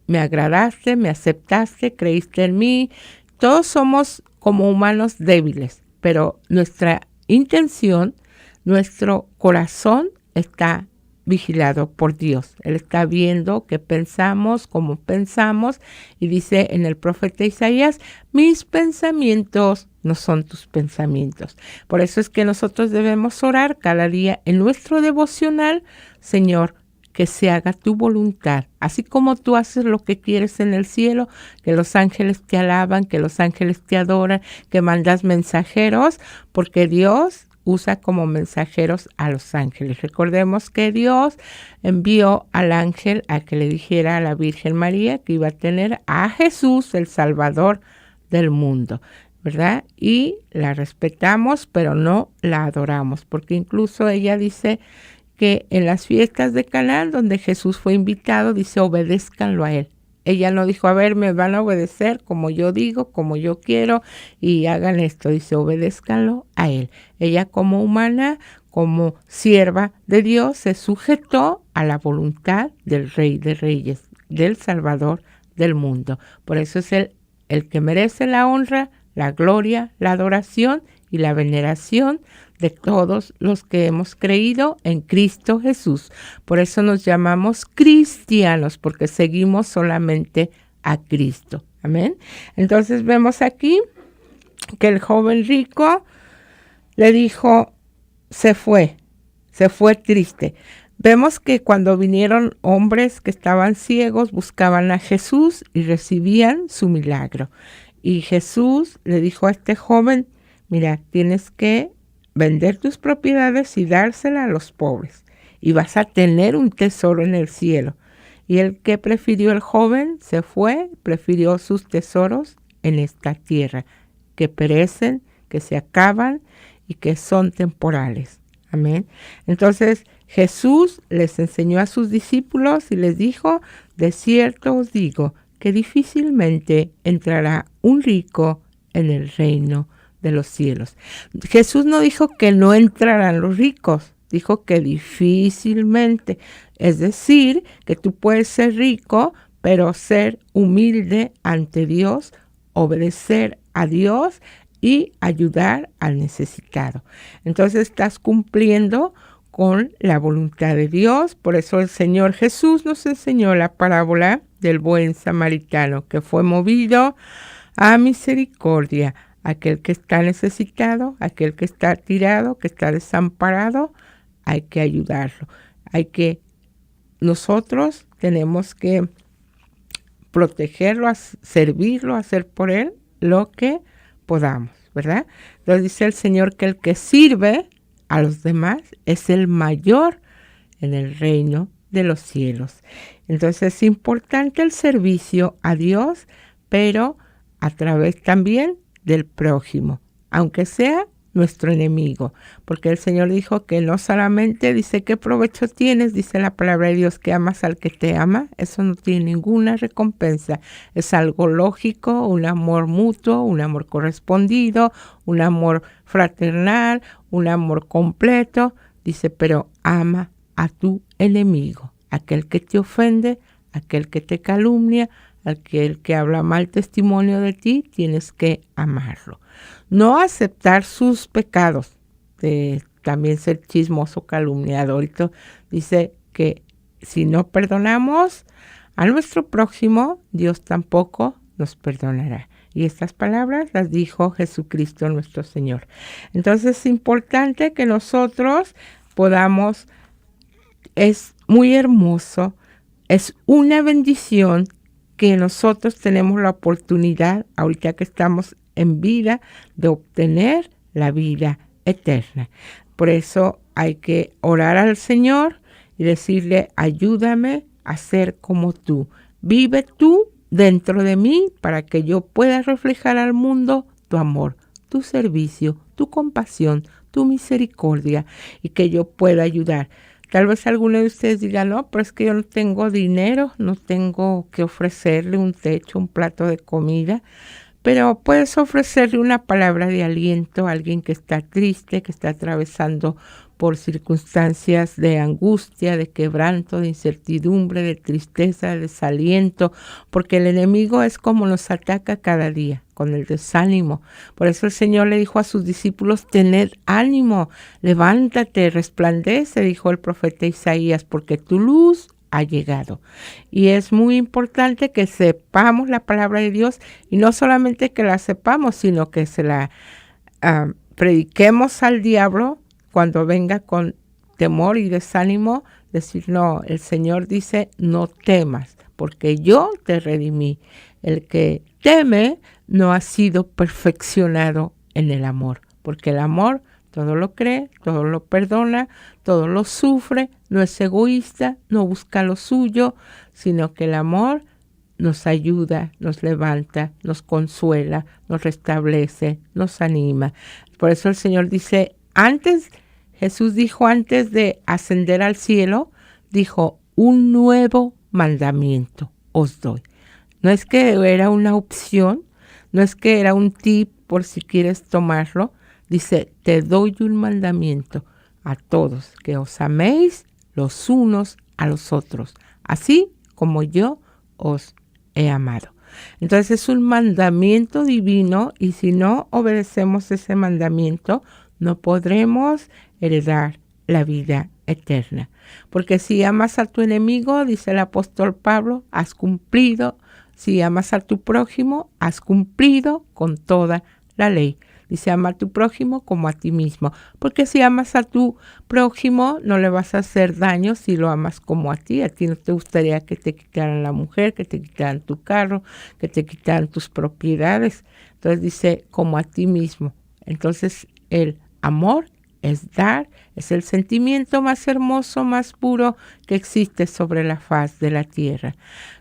me agradaste, me aceptaste, creíste en mí. Todos somos como humanos débiles, pero nuestra intención, nuestro corazón está vigilado por Dios. Él está viendo qué pensamos, cómo pensamos, y dice en el profeta Isaías, mis pensamientos no son tus pensamientos. Por eso es que nosotros debemos orar cada día en nuestro devocional, Señor, que se haga tu voluntad, así como tú haces lo que quieres en el cielo, que los ángeles te alaban, que los ángeles te adoran, que mandas mensajeros, porque Dios usa como mensajeros a los ángeles. Recordemos que Dios envió al ángel a que le dijera a la Virgen María que iba a tener a Jesús, el Salvador del mundo, ¿verdad? Y la respetamos, pero no la adoramos, porque incluso ella dice que en las fiestas de Canaán, donde Jesús fue invitado, dice, obedézcanlo a él. Ella no dijo, a ver, me van a obedecer como yo digo, como yo quiero, y hagan esto. Dice, obedézcanlo a él. Ella como humana, como sierva de Dios, se sujetó a la voluntad del Rey de Reyes, del Salvador del mundo. Por eso es el que merece la honra, la gloria, la adoración y la veneración de todos los que hemos creído en Cristo Jesús. Por eso nos llamamos cristianos, porque seguimos solamente a Cristo. Amén. Entonces vemos aquí que el joven rico le dijo, se fue triste. Vemos que cuando vinieron hombres que estaban ciegos, buscaban a Jesús y recibían su milagro. Y Jesús le dijo a este joven, mira, tienes que vender tus propiedades y dársela a los pobres, y vas a tener un tesoro en el cielo. Y el que prefirió el joven se fue, prefirió sus tesoros en esta tierra, que perecen, que se acaban y que son temporales. Amén. Entonces Jesús les enseñó a sus discípulos y les dijo, de cierto os digo que difícilmente entrará un rico en el reino de los cielos. Jesús no dijo que no entrarán los ricos, dijo que difícilmente. Es decir, que tú puedes ser rico, pero ser humilde ante Dios, obedecer a Dios y ayudar al necesitado. Entonces estás cumpliendo con la voluntad de Dios. Por eso el Señor Jesús nos enseñó la parábola del buen samaritano, que fue movido a misericordia. Aquel que está necesitado, aquel que está tirado, que está desamparado, hay que ayudarlo. Nosotros tenemos que protegerlo, servirlo, hacer por él lo que podamos, ¿verdad? Entonces dice el Señor que el que sirve a los demás es el mayor en el reino de los cielos. Entonces es importante el servicio a Dios, pero a través también del prójimo, aunque sea nuestro enemigo, porque el Señor dijo que no solamente dice qué provecho tienes, dice la palabra de Dios, que amas al que te ama. Eso no tiene ninguna recompensa, es algo lógico, un amor mutuo, un amor correspondido, un amor fraternal, un amor completo. Dice, pero ama a tu enemigo, aquel que te ofende, aquel que te calumnia, aquel que habla mal testimonio de ti, tienes que amarlo. No aceptar sus pecados, de también ser chismoso, calumniador. Dice que si no perdonamos a nuestro prójimo, Dios tampoco nos perdonará. Y estas palabras las dijo Jesucristo nuestro Señor. Entonces es importante que nosotros podamos, es muy hermoso, es una bendición que nosotros tenemos la oportunidad, ahorita que estamos en vida, de obtener la vida eterna. Por eso hay que orar al Señor y decirle, ayúdame a ser como tú. Vive tú dentro de mí para que yo pueda reflejar al mundo tu amor, tu servicio, tu compasión, tu misericordia, y que yo pueda ayudar. Tal vez alguno de ustedes diga, no, pero es que yo no tengo dinero, no tengo que ofrecerle un techo, un plato de comida, pero puedes ofrecerle una palabra de aliento a alguien que está triste, que está atravesando por circunstancias de angustia, de quebranto, de incertidumbre, de tristeza, de desaliento, porque el enemigo es como nos ataca cada día, con el desánimo. Por eso el Señor le dijo a sus discípulos, tened ánimo, levántate, resplandece, dijo el profeta Isaías, porque tu luz ha llegado. Y es muy importante que sepamos la palabra de Dios, y no solamente que la sepamos, sino que se la prediquemos al diablo cuando venga con temor y desánimo, decir, no, el Señor dice, no temas, porque yo te redimí. El que teme no ha sido perfeccionado en el amor, porque el amor todo lo cree, todo lo perdona, todo lo sufre, no es egoísta, no busca lo suyo, sino que el amor nos ayuda, nos levanta, nos consuela, nos restablece, nos anima. Por eso el Señor dice, Jesús dijo antes de ascender al cielo, dijo, un nuevo mandamiento os doy. No es que era una opción, no es que era un tip por si quieres tomarlo. Dice, te doy un mandamiento a todos, que os améis los unos a los otros, así como yo os he amado. Entonces es un mandamiento divino y si no obedecemos ese mandamiento, no podremos heredar la vida eterna. Porque si amas a tu enemigo, dice el apóstol Pablo, has cumplido. Si amas a tu prójimo, has cumplido con toda la ley. Dice, ama a tu prójimo como a ti mismo. Porque si amas a tu prójimo, no le vas a hacer daño si lo amas como a ti. A ti no te gustaría que te quitaran la mujer, que te quitaran tu carro, que te quitaran tus propiedades. Entonces dice, como a ti mismo. Entonces el amor es dar, es el sentimiento más hermoso, más puro que existe sobre la faz de la tierra.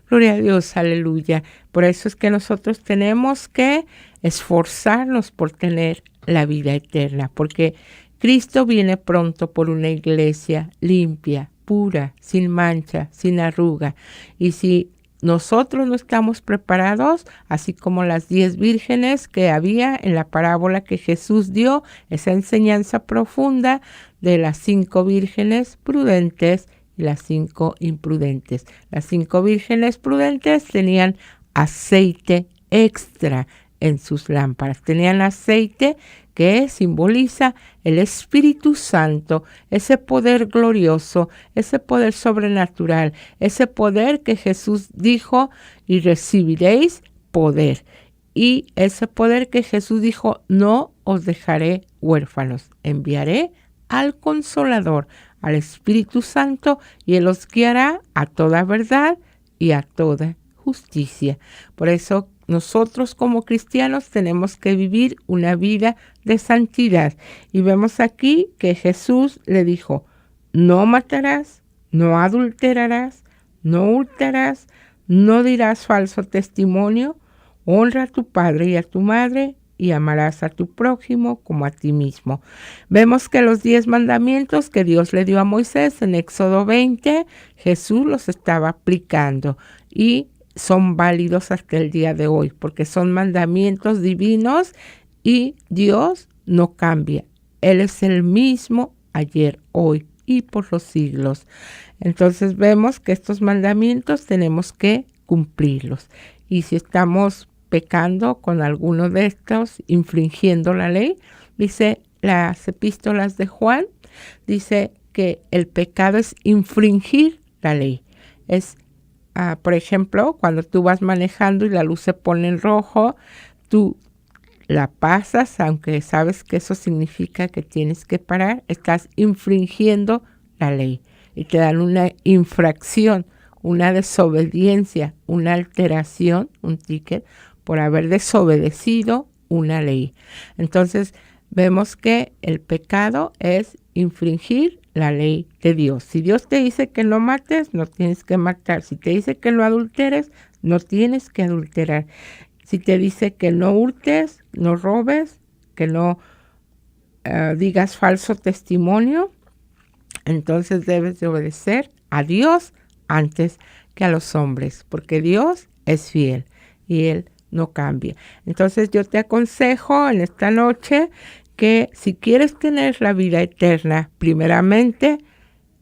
Gloria a Dios, aleluya. Por eso es que nosotros tenemos que esforzarnos por tener la vida eterna, porque Cristo viene pronto por una iglesia limpia, pura, sin mancha, sin arruga. Y si nosotros no estamos preparados, así como las 10 vírgenes que había en la parábola que Jesús dio, esa enseñanza profunda de las 5 vírgenes prudentes y las 5 imprudentes. Las 5 vírgenes prudentes tenían aceite extra en sus lámparas. Tenían aceite que simboliza el Espíritu Santo, ese poder glorioso, ese poder sobrenatural, ese poder que Jesús dijo, y recibiréis poder. Y ese poder que Jesús dijo, no os dejaré huérfanos, enviaré al Consolador, al Espíritu Santo, y Él os guiará a toda verdad y a toda justicia. Por eso nosotros como cristianos tenemos que vivir una vida de santidad. Y vemos aquí que Jesús le dijo, no matarás, no adulterarás, no hurtarás, no dirás falso testimonio, honra a tu padre y a tu madre y amarás a tu prójimo como a ti mismo. Vemos que los 10 mandamientos que Dios le dio a Moisés en Éxodo 20, Jesús los estaba aplicando y son válidos hasta el día de hoy, porque son mandamientos divinos y Dios no cambia. Él es el mismo ayer, hoy y por los siglos. Entonces vemos que estos mandamientos tenemos que cumplirlos. Y si estamos pecando con alguno de estos, infringiendo la ley, dice las epístolas de Juan, dice que el pecado es infringir la ley. Es por ejemplo, cuando tú vas manejando y la luz se pone en rojo, tú la pasas, aunque sabes que eso significa que tienes que parar, estás infringiendo la ley y te dan una infracción, una desobediencia, una alteración, un ticket, por haber desobedecido una ley. Entonces, vemos que el pecado es infringir la ley de Dios. Si Dios te dice que no mates, no tienes que matar. Si te dice que no adulteres, no tienes que adulterar. Si te dice que no hurtes, no robes, que no digas falso testimonio, entonces debes de obedecer a Dios antes que a los hombres, porque Dios es fiel y Él no cambia. Entonces yo te aconsejo en esta noche que si quieres tener la vida eterna, primeramente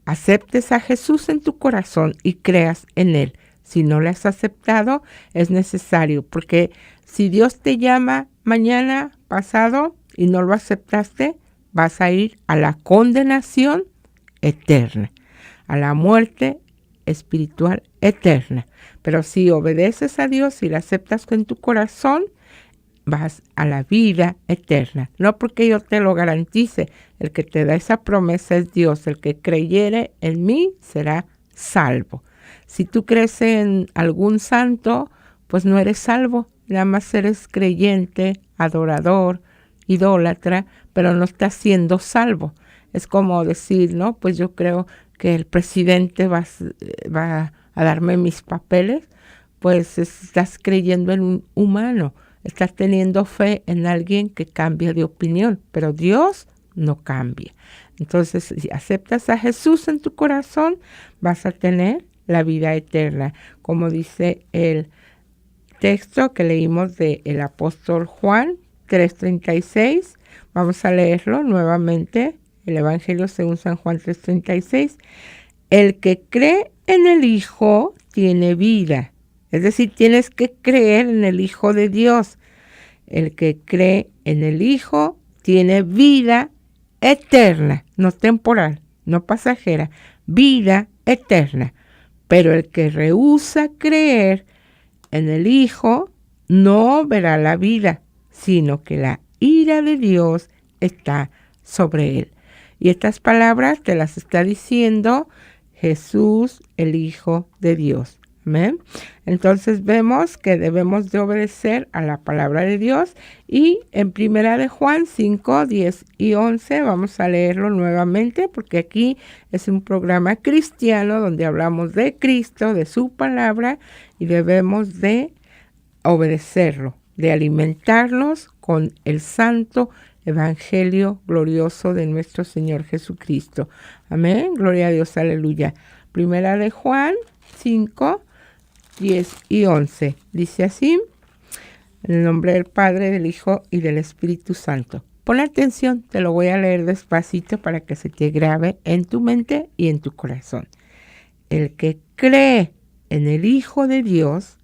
aceptes a Jesús en tu corazón y creas en Él. Si no lo has aceptado, es necesario, porque si Dios te llama mañana, pasado, y no lo aceptaste, vas a ir a la condenación eterna, a la muerte espiritual eterna. Pero si obedeces a Dios y lo aceptas en tu corazón, vas a la vida eterna. No porque yo te lo garantice, el que te da esa promesa es Dios. El que creyere en mí será salvo. Si tú crees en algún santo, pues no eres salvo. Nada más eres creyente, adorador, idólatra, pero no estás siendo salvo. Es como decir, ¿no? Pues yo creo que el presidente va a darme mis papeles. Pues estás creyendo en un humano. Estás teniendo fe en alguien que cambia de opinión, pero Dios no cambia. Entonces, si aceptas a Jesús en tu corazón, vas a tener la vida eterna. Como dice el texto que leímos del apóstol Juan 3:36, vamos a leerlo nuevamente, el Evangelio según San Juan 3:36. El que cree en el Hijo tiene vida, Es decir, tienes que creer en el Hijo de Dios. El que cree en el Hijo tiene vida eterna, no temporal, no pasajera, vida eterna. Pero el que rehúsa creer en el Hijo no verá la vida, sino que la ira de Dios está sobre él. Y estas palabras te las está diciendo Jesús, el Hijo de Dios. Amén. Entonces vemos que debemos de obedecer a la palabra de Dios, y en Primera de Juan 5, 10 y 11 vamos a leerlo nuevamente, porque aquí es un programa cristiano donde hablamos de Cristo, de su palabra, y debemos de obedecerlo, de alimentarnos con el santo evangelio glorioso de nuestro Señor Jesucristo. Amén. Gloria a Dios. Aleluya. Primera de Juan 5, 10 y 11. Dice así: en el nombre del Padre, del Hijo y del Espíritu Santo. Pon atención, te lo voy a leer despacito para que se te grabe en tu mente y en tu corazón. El que cree en el Hijo de Dios,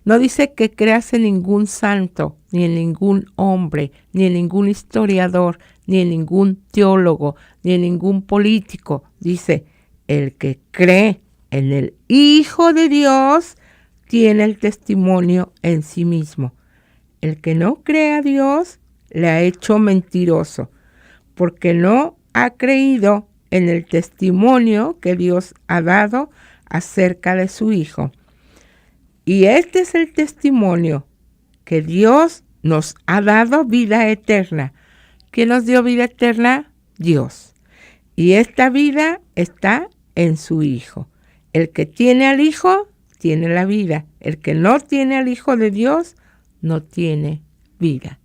no dice que creas en ningún santo, ni en ningún hombre, ni en ningún historiador, ni en ningún teólogo, ni en ningún político. Dice, el que cree en el Hijo de Dios tiene el testimonio en sí mismo. El que no cree a Dios le ha hecho mentiroso, porque no ha creído en el testimonio que Dios ha dado acerca de su Hijo. Y este es el testimonio, que Dios nos ha dado vida eterna. ¿Quién nos dio vida eterna? Dios. Y esta vida está en su Hijo. El que tiene al Hijo tiene la vida. El que no tiene al Hijo de Dios no tiene vida.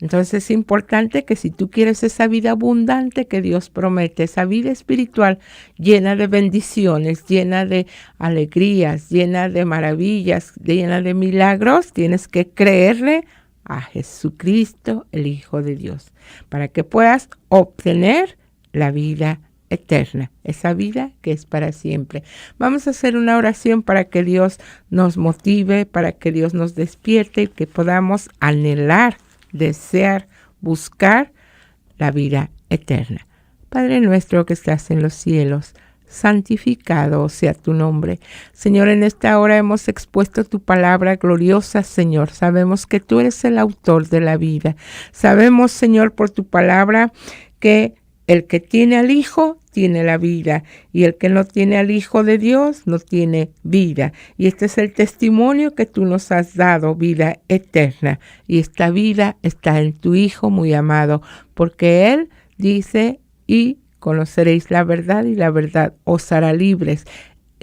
Entonces es importante que si tú quieres esa vida abundante que Dios promete, esa vida espiritual llena de bendiciones, llena de alegrías, llena de maravillas, llena de milagros, tienes que creerle a Jesucristo, el Hijo de Dios, para que puedas obtener la vida eterna, esa vida que es para siempre. Vamos a hacer una oración para que Dios nos motive, para que Dios nos despierte y que podamos anhelar, desear, buscar la vida eterna. Padre nuestro que estás en los cielos, santificado sea tu nombre. Señor, en esta hora hemos expuesto tu palabra gloriosa, Señor. Sabemos que tú eres el autor de la vida. Sabemos, Señor, por tu palabra que el que tiene al Hijo tiene la vida, y el que no tiene al Hijo de Dios no tiene vida. Y este es el testimonio que tú nos has dado, vida eterna. Y esta vida está en tu Hijo muy amado, porque Él dice, y conoceréis la verdad, y la verdad os hará libres.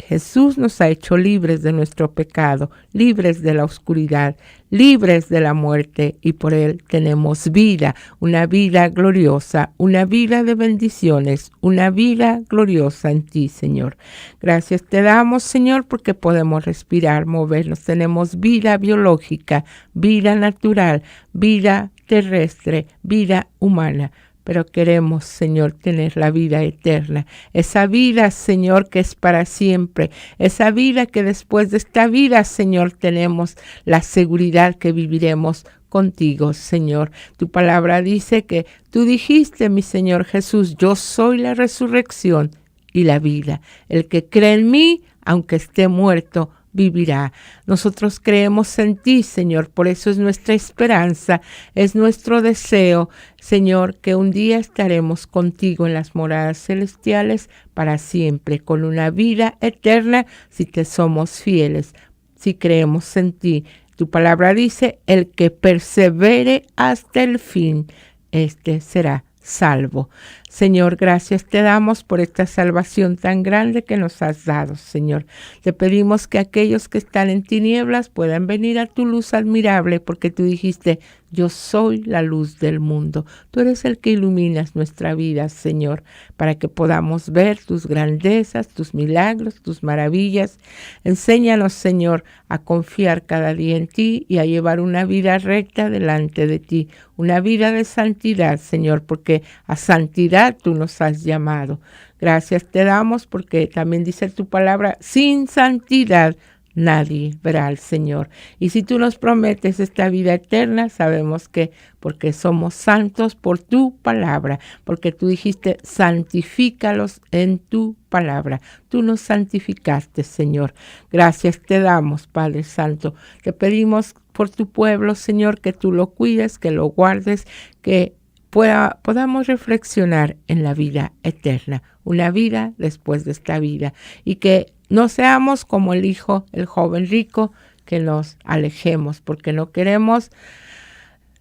Jesús nos ha hecho libres de nuestro pecado, libres de la oscuridad, libres de la muerte, y por Él tenemos vida, una vida gloriosa, una vida de bendiciones, una vida gloriosa en ti, Señor. Gracias te damos, Señor, porque podemos respirar, movernos, tenemos vida biológica, vida natural, vida terrestre, vida humana. Pero queremos, Señor, tener la vida eterna. Esa vida, Señor, que es para siempre. Esa vida que después de esta vida, Señor, tenemos la seguridad que viviremos contigo, Señor. Tu palabra dice que tú dijiste, mi Señor Jesús, yo soy la resurrección y la vida. El que cree en mí, aunque esté muerto, vivirá. Nosotros creemos en ti, Señor, por eso es nuestra esperanza, es nuestro deseo, Señor, que un día estaremos contigo en las moradas celestiales para siempre, con una vida eterna si te somos fieles, si creemos en ti. Tu palabra dice, el que persevere hasta el fin, este será salvo. Señor, gracias te damos por esta salvación tan grande que nos has dado, Señor. Te pedimos que aquellos que están en tinieblas puedan venir a tu luz admirable, porque tú dijiste, yo soy la luz del mundo. Tú eres el que iluminas nuestra vida, Señor, para que podamos ver tus grandezas, tus milagros, tus maravillas. Enséñanos, Señor, a confiar cada día en ti y a llevar una vida recta delante de ti, una vida de santidad, Señor, porque a santidad tú nos has llamado. Gracias te damos porque también dice tu palabra, sin santidad nadie verá al Señor. Y si tú nos prometes esta vida eterna, sabemos que porque somos santos por tu palabra, porque tú dijiste, santifícalos en tu palabra. Tú nos santificaste, Señor. Gracias te damos, Padre Santo. Te pedimos por tu pueblo, Señor, que tú lo cuides, que lo guardes, que podamos reflexionar en la vida eterna, una vida después de esta vida, y que no seamos como el joven rico, que nos alejemos, porque no queremos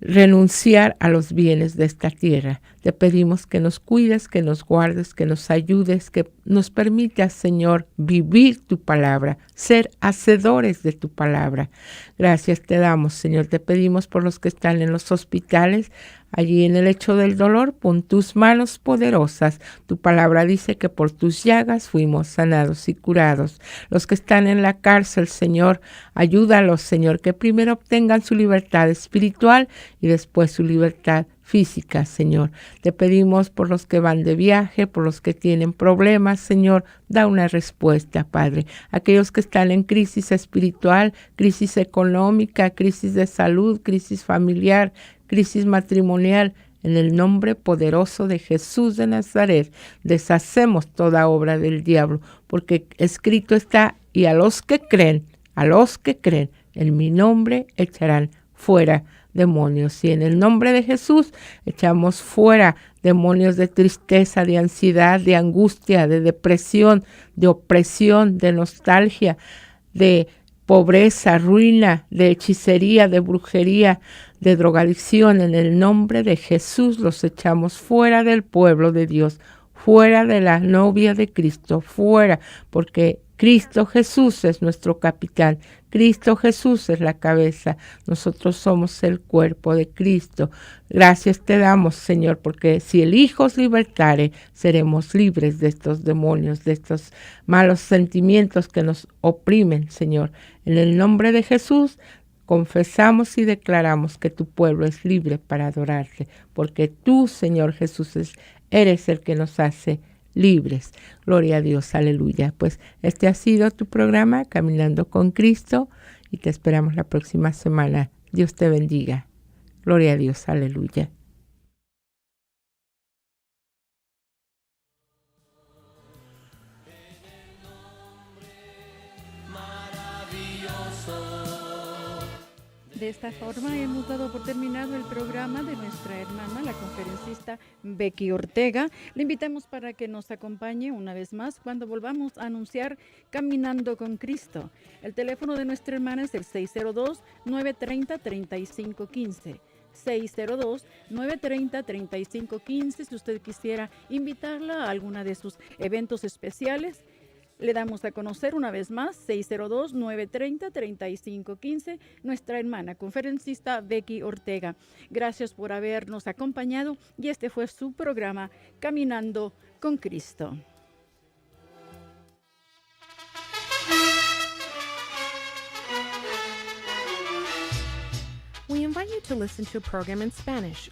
renunciar a los bienes de esta tierra. Te pedimos que nos cuides, que nos guardes, que nos ayudes, que nos permitas, Señor, vivir tu palabra, ser hacedores de tu palabra. Gracias te damos, Señor. Te pedimos por los que están en los hospitales, allí en el lecho del dolor, pon tus manos poderosas. Tu palabra dice que por tus llagas fuimos sanados y curados. Los que están en la cárcel, Señor, ayúdalos, Señor, que primero obtengan su libertad espiritual y después su libertad física, Señor. Te pedimos por los que van de viaje, por los que tienen problemas, Señor, da una respuesta, Padre. Aquellos que están en crisis espiritual, crisis económica, crisis de salud, crisis familiar, crisis matrimonial, en el nombre poderoso de Jesús de Nazaret, deshacemos toda obra del diablo, porque escrito está, y a los que creen, en mi nombre echarán fuera demonios. Y en el nombre de Jesús echamos fuera demonios de tristeza, de ansiedad, de angustia, de depresión, de opresión, de nostalgia, de pobreza, ruina, de hechicería, de brujería, de drogadicción. En el nombre de Jesús los echamos fuera del pueblo de Dios, fuera de la novia de Cristo, fuera, porque Cristo Jesús es nuestro capitán, Cristo Jesús es la cabeza, nosotros somos el cuerpo de Cristo. Gracias te damos, Señor, porque si el Hijo os libertare, seremos libres de estos demonios, de estos malos sentimientos que nos oprimen, Señor. En el nombre de Jesús, confesamos y declaramos que tu pueblo es libre para adorarte, porque tú, Señor Jesús, eres el que nos hace libres. Gloria a Dios, aleluya. Pues este ha sido tu programa, Caminando con Cristo, y te esperamos la próxima semana. Dios te bendiga. Gloria a Dios, aleluya. De esta forma hemos dado por terminado el programa de nuestra hermana, la conferencista Becky Ortega. Le invitamos para que nos acompañe una vez más cuando volvamos a anunciar Caminando con Cristo. El teléfono de nuestra hermana es el 602-930-3515. 602-930-3515. Si usted quisiera invitarla a alguna de sus eventos especiales, le damos a conocer una vez más, 602-930-3515, nuestra hermana conferencista Becky Ortega. Gracias por habernos acompañado y este fue su programa Caminando con Cristo. We invite you to listen to a program in Spanish,